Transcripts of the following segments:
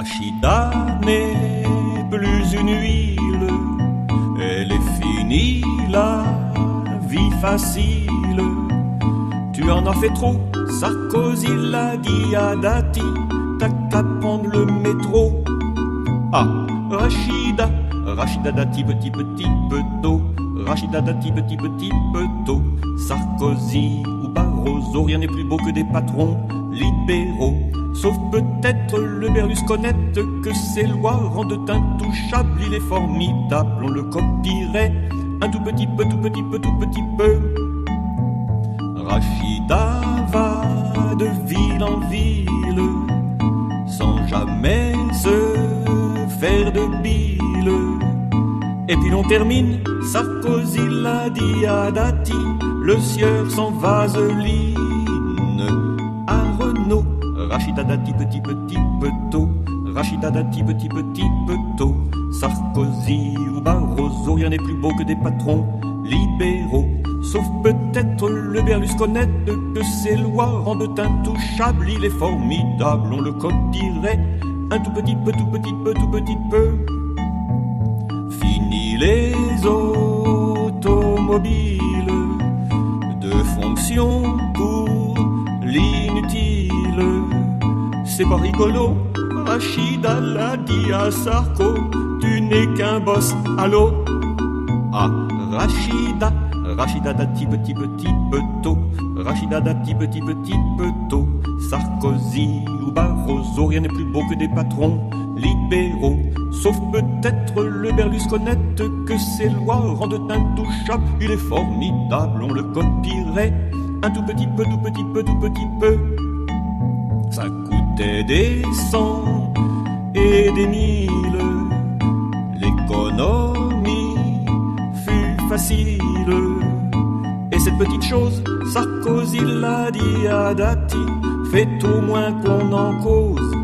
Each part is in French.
Rachida n'est plus une huile, elle est finie la vie facile. Tu en as fait trop, Sarkozy l'a dit à Dati, t'as qu'à prendre le métro. Ah, Rachida, Rachida Dati petit petit peto, Rachida Dati petit petit peto. Sarkozy ou Barroso, rien n'est plus beau que des patrons libéraux. Sauf peut-être le Berlusconette, que ses lois rendent intouchable. Il est formidable, on le copierait un tout petit peu, tout petit peu, tout petit peu. Rachida va de ville en ville, sans jamais se faire de bile. Et puis l'on termine, Sarkozy l'a dit à Dati, le sieur sans vaseline. À Renault, Rachida Dati petit petit peto, Rachida Dati petit petit peto. Sarkozy ou Barroso, rien n'est plus beau que des patrons libéraux. Sauf peut-être le Berlusconette, que ses lois rendent intouchable. Il est formidable, on le copierait un tout petit peu, tout petit peu, tout petit peu. Fini les automobiles, de fonction pour l'inutile. C'est pas rigolo, Rachida l'a dit à Sarko, tu n'es qu'un boss, allô. Ah, Rachida, Rachida Dati petit petit peto, Rachida Dati petit petit peto. Sarkozy ou Barroso, rien n'est plus beau que des patrons libéraux. Sauf peut-être le Berlusconette, que ses lois rendent intouchable. Il est formidable, on le copierait un tout petit peu, tout petit peu, tout petit peu. Ça coûtait des cents et des mille, l'économie fut facile. Et cette petite chose, Sarkozy l'a dit à Dati, fait au moins qu'on en cause.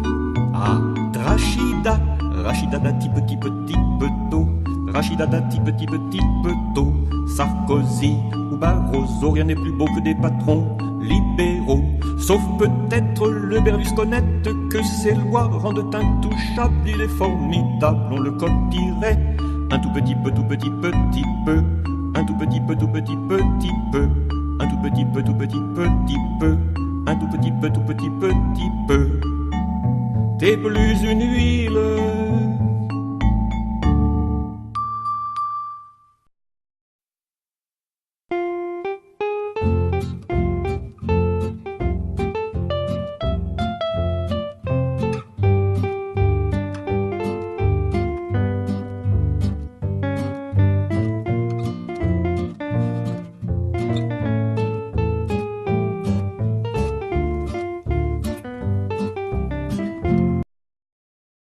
Ah, Rachida, Rachida Dati petit petit peto, Rachida Dati petit petit peto. Sarkozy ou Barroso, rien n'est plus beau que des patrons libéraux. Sauf peut-être le Berlusconette, que ses lois rendent intouchable. Il est formidable, on le copierait un tout petit peu, tout petit petit peu. Un tout petit peu, tout petit petit peu. Un tout petit peu, tout petit petit peu. Un tout petit peu, tout petit petit peu. T'es plus une huile